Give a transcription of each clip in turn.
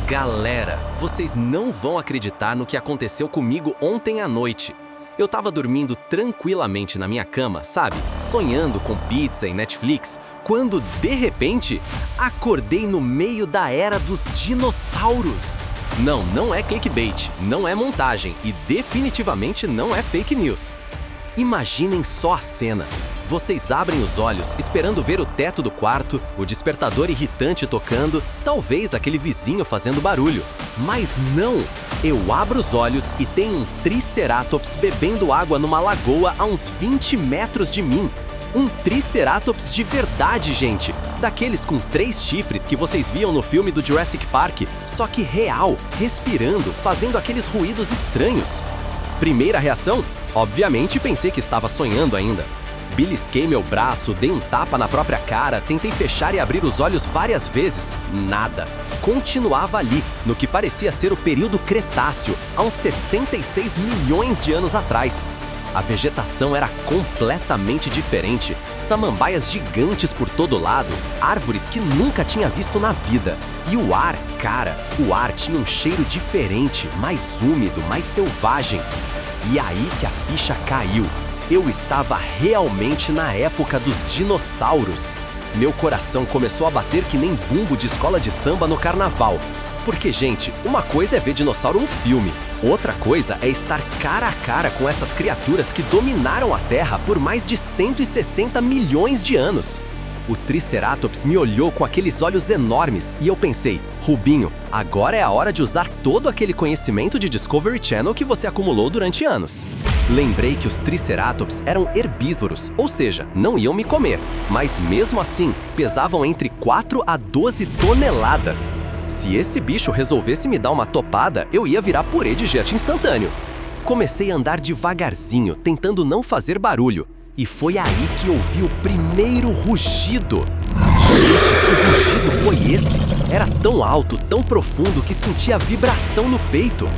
Galera, vocês não vão acreditar no que aconteceu comigo ontem à noite. Eu tava dormindo tranquilamente na minha cama, sabe? Sonhando com pizza e Netflix, quando, de repente, acordei no meio da era dos dinossauros. Não, não é clickbait, não é montagem e definitivamente não é fake news. Imaginem só a cena. Vocês abrem os olhos esperando ver o teto do quarto, o despertador irritante tocando, talvez aquele vizinho fazendo barulho. Mas não! Eu abro os olhos e tem um Triceratops bebendo água numa lagoa a uns 20 metros de mim. Um Triceratops de verdade, gente! Daqueles com 3 chifres que vocês viam no filme do Jurassic Park, só que real, respirando, fazendo aqueles ruídos estranhos. Primeira reação? Obviamente pensei que estava sonhando ainda. Belisquei meu braço, dei um tapa na própria cara, tentei fechar e abrir os olhos várias vezes. Nada. Continuava ali, no que parecia ser o período Cretáceo, há uns 66 milhões de anos atrás. A vegetação era completamente diferente, samambaias gigantes por todo lado, árvores que nunca tinha visto na vida. E o ar, cara, o ar tinha um cheiro diferente, mais úmido, mais selvagem. E aí que a ficha caiu. Eu estava realmente na época dos dinossauros. Meu coração começou a bater que nem bumbo de escola de samba no carnaval. Porque, gente, uma coisa é ver dinossauro no filme, outra coisa é estar cara a cara com essas criaturas que dominaram a Terra por mais de 160 milhões de anos. O Triceratops me olhou com aqueles olhos enormes e eu pensei, Rubinho, agora é a hora de usar todo aquele conhecimento de Discovery Channel que você acumulou durante anos. Lembrei que os Triceratops eram herbívoros, ou seja, não iam me comer, mas mesmo assim pesavam entre 4 a 12 toneladas. Se esse bicho resolvesse me dar uma topada, eu ia virar purê de jet instantâneo. Comecei a andar devagarzinho, tentando não fazer barulho. E foi aí que ouvi o primeiro rugido. Gente, que rugido foi esse? Era tão alto, tão profundo que sentia a vibração no peito.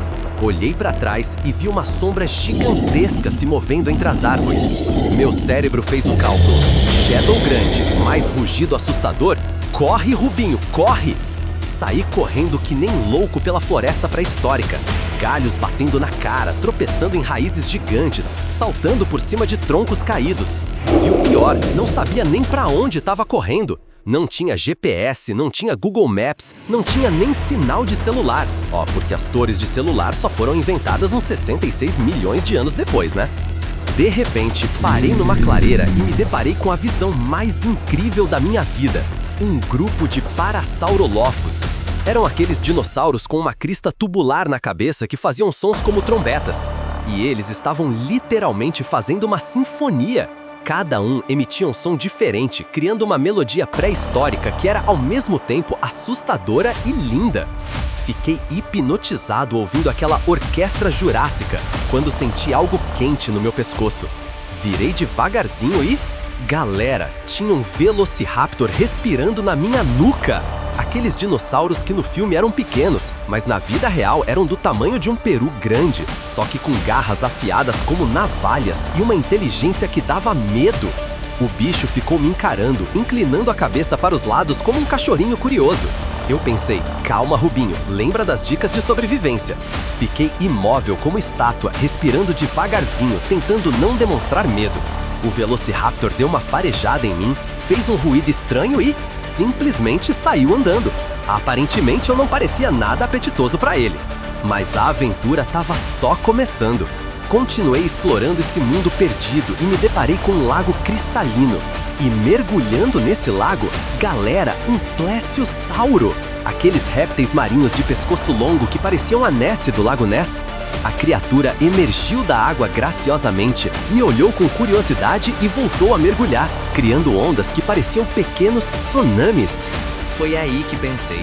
Olhei para trás e vi uma sombra gigantesca se movendo entre as árvores. Meu cérebro fez o cálculo. Shadow grande, mais rugido assustador. Corre, Rubinho, corre! Saí correndo que nem louco pela floresta pré-histórica. Galhos batendo na cara, tropeçando em raízes gigantes, saltando por cima de troncos caídos. E o pior, não sabia nem para onde estava correndo. Não tinha GPS, não tinha Google Maps, não tinha nem sinal de celular. Ó, porque as torres de celular só foram inventadas uns 66 milhões de anos depois, né? De repente, parei numa clareira e me deparei com a visão mais incrível da minha vida. Um grupo de Parasaurolophus. Eram aqueles dinossauros com uma crista tubular na cabeça que faziam sons como trombetas. E eles estavam literalmente fazendo uma sinfonia. Cada um emitia um som diferente, criando uma melodia pré-histórica que era ao mesmo tempo assustadora e linda. Fiquei hipnotizado ouvindo aquela orquestra jurássica, quando senti algo quente no meu pescoço. Virei devagarzinho e... Galera, tinha um Velociraptor respirando na minha nuca! Aqueles dinossauros que no filme eram pequenos, mas na vida real eram do tamanho de um peru grande, só que com garras afiadas como navalhas e uma inteligência que dava medo. O bicho ficou me encarando, inclinando a cabeça para os lados como um cachorrinho curioso. Eu pensei, calma Rubinho, lembra das dicas de sobrevivência. Fiquei imóvel como estátua, respirando devagarzinho, tentando não demonstrar medo. O Velociraptor deu uma farejada em mim, fez um ruído estranho e simplesmente saiu andando. Aparentemente eu não parecia nada apetitoso para ele. Mas a aventura estava só começando. Continuei explorando esse mundo perdido e me deparei com um lago cristalino. E mergulhando nesse lago, galera, um plesiosauro! Aqueles répteis marinhos de pescoço longo que pareciam a Nessie do Lago Ness. A criatura emergiu da água graciosamente, me olhou com curiosidade e voltou a mergulhar, criando ondas que pareciam pequenos tsunamis. Foi aí que pensei,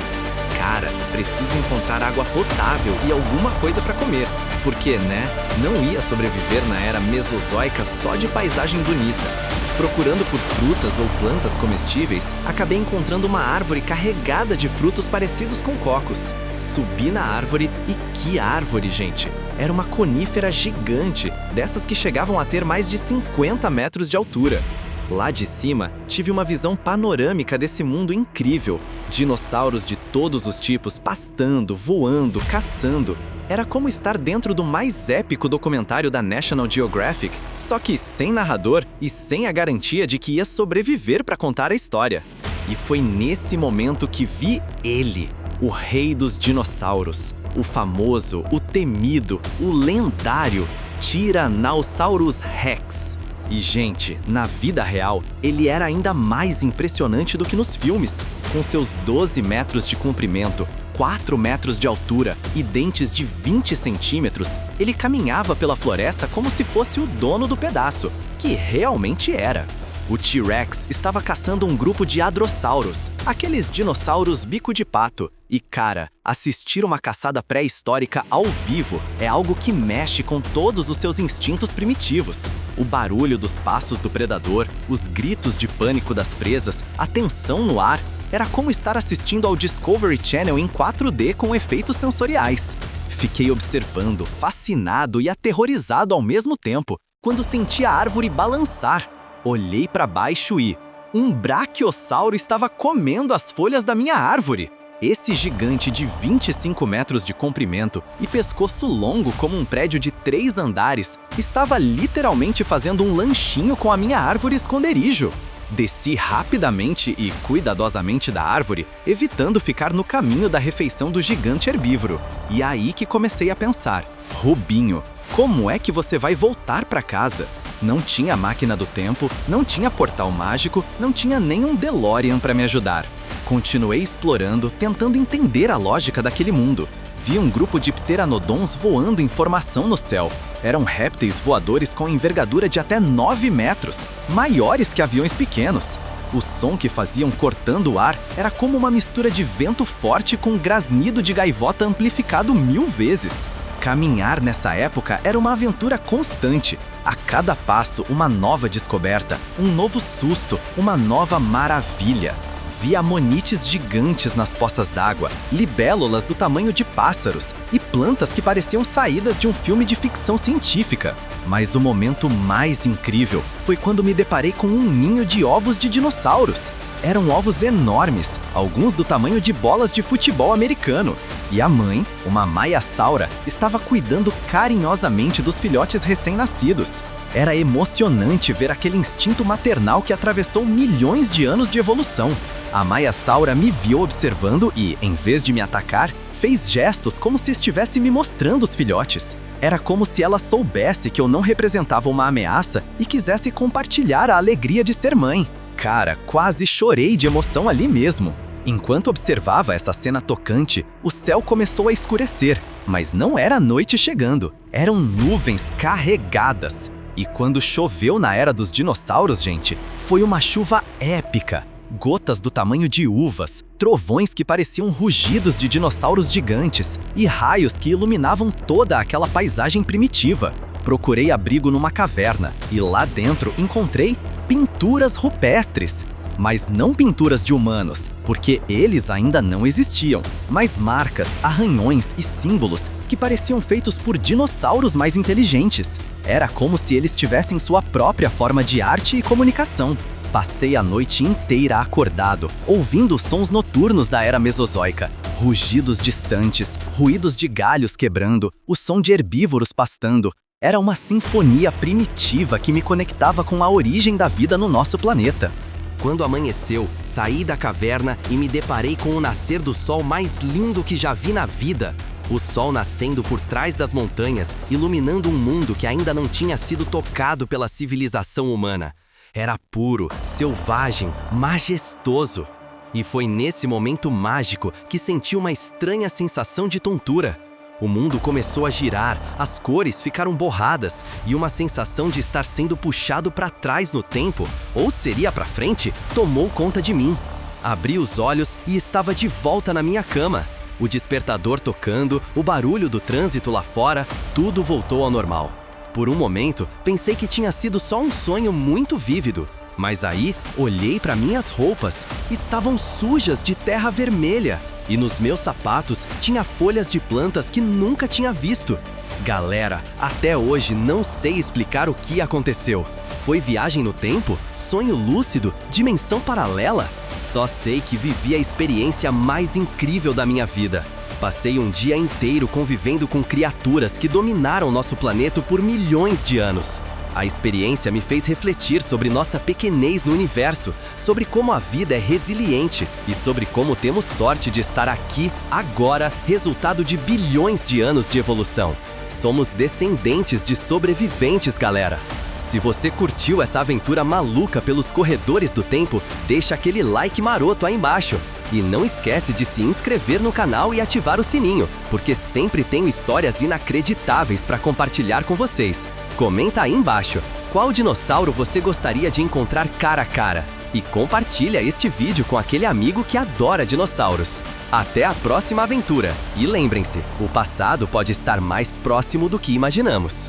cara, preciso encontrar água potável e alguma coisa para comer, porque, né, não ia sobreviver na era mesozoica só de paisagem bonita. Procurando por frutas ou plantas comestíveis, acabei encontrando uma árvore carregada de frutos parecidos com cocos. Subi na árvore e que árvore, gente! Era uma conífera gigante, dessas que chegavam a ter mais de 50 metros de altura. Lá de cima, tive uma visão panorâmica desse mundo incrível. Dinossauros de todos os tipos pastando, voando, caçando. Era como estar dentro do mais épico documentário da National Geographic, só que sem narrador e sem a garantia de que ia sobreviver para contar a história. E foi nesse momento que vi ele, o rei dos dinossauros, o famoso, o temido, o lendário Tyrannosaurus Rex. E, gente, na vida real, ele era ainda mais impressionante do que nos filmes. Com seus 12 metros de comprimento, 4 metros de altura e dentes de 20 centímetros, ele caminhava pela floresta como se fosse o dono do pedaço, que realmente era. O T-Rex estava caçando um grupo de hadrossauros, aqueles dinossauros bico de pato. E cara, assistir uma caçada pré-histórica ao vivo é algo que mexe com todos os seus instintos primitivos. O barulho dos passos do predador, os gritos de pânico das presas, a tensão no ar, era como estar assistindo ao Discovery Channel em 4D com efeitos sensoriais. Fiquei observando, fascinado e aterrorizado ao mesmo tempo, quando senti a árvore balançar. Olhei para baixo e um braquiossauro estava comendo as folhas da minha árvore. Esse gigante de 25 metros de comprimento e pescoço longo como um prédio de 3 andares estava literalmente fazendo um lanchinho com a minha árvore esconderijo. Desci rapidamente e cuidadosamente da árvore, evitando ficar no caminho da refeição do gigante herbívoro. E aí que comecei a pensar: Rubinho, como é que você vai voltar para casa? Não tinha máquina do tempo, não tinha portal mágico, não tinha nem um DeLorean para me ajudar. Continuei explorando, tentando entender a lógica daquele mundo. Vi um grupo de pteranodons voando em formação no céu. Eram répteis voadores com envergadura de até 9 metros, maiores que aviões pequenos. O som que faziam cortando o ar era como uma mistura de vento forte com grasnido de gaivota amplificado 1000 vezes. Caminhar nessa época era uma aventura constante. A cada passo, uma nova descoberta, um novo susto, uma nova maravilha. Vi amonites gigantes nas poças d'água, libélulas do tamanho de pássaros e plantas que pareciam saídas de um filme de ficção científica. Mas o momento mais incrível foi quando me deparei com um ninho de ovos de dinossauros. Eram ovos enormes, alguns do tamanho de bolas de futebol americano. E a mãe, uma maiasaura, estava cuidando carinhosamente dos filhotes recém-nascidos. Era emocionante ver aquele instinto maternal que atravessou milhões de anos de evolução. A maiasaura me viu observando e, em vez de me atacar, fez gestos como se estivesse me mostrando os filhotes. Era como se ela soubesse que eu não representava uma ameaça e quisesse compartilhar a alegria de ser mãe. Cara, quase chorei de emoção ali mesmo. Enquanto observava essa cena tocante, o céu começou a escurecer, mas não era noite chegando, eram nuvens carregadas. E quando choveu na era dos dinossauros, gente, foi uma chuva épica. Gotas do tamanho de uvas, trovões que pareciam rugidos de dinossauros gigantes e raios que iluminavam toda aquela paisagem primitiva. Procurei abrigo numa caverna e lá dentro encontrei pinturas rupestres. Mas não pinturas de humanos, porque eles ainda não existiam, mas marcas, arranhões e símbolos que pareciam feitos por dinossauros mais inteligentes. Era como se eles tivessem sua própria forma de arte e comunicação. Passei a noite inteira acordado, ouvindo os sons noturnos da era mesozoica. Rugidos distantes, ruídos de galhos quebrando, o som de herbívoros pastando. Era uma sinfonia primitiva que me conectava com a origem da vida no nosso planeta. Quando amanheceu, saí da caverna e me deparei com o nascer do sol mais lindo que já vi na vida. O sol nascendo por trás das montanhas, iluminando um mundo que ainda não tinha sido tocado pela civilização humana. Era puro, selvagem, majestoso. E foi nesse momento mágico que senti uma estranha sensação de tontura. O mundo começou a girar, as cores ficaram borradas e uma sensação de estar sendo puxado para trás no tempo, ou seria para frente, tomou conta de mim. Abri os olhos e estava de volta na minha cama. O despertador tocando, o barulho do trânsito lá fora, tudo voltou ao normal. Por um momento, pensei que tinha sido só um sonho muito vívido. Mas aí, olhei para minhas roupas. Estavam sujas de terra vermelha. E nos meus sapatos tinha folhas de plantas que nunca tinha visto. Galera, até hoje não sei explicar o que aconteceu. Foi viagem no tempo? Sonho lúcido? Dimensão paralela? Só sei que vivi a experiência mais incrível da minha vida. Passei um dia inteiro convivendo com criaturas que dominaram nosso planeta por milhões de anos. A experiência me fez refletir sobre nossa pequenez no universo, sobre como a vida é resiliente e sobre como temos sorte de estar aqui, agora, resultado de bilhões de anos de evolução. Somos descendentes de sobreviventes, galera! Se você curtiu essa aventura maluca pelos corredores do tempo, deixa aquele like maroto aí embaixo. E não esquece de se inscrever no canal e ativar o sininho, porque sempre tenho histórias inacreditáveis para compartilhar com vocês. Comenta aí embaixo qual dinossauro você gostaria de encontrar cara a cara. E compartilha este vídeo com aquele amigo que adora dinossauros. Até a próxima aventura! E lembrem-se, o passado pode estar mais próximo do que imaginamos.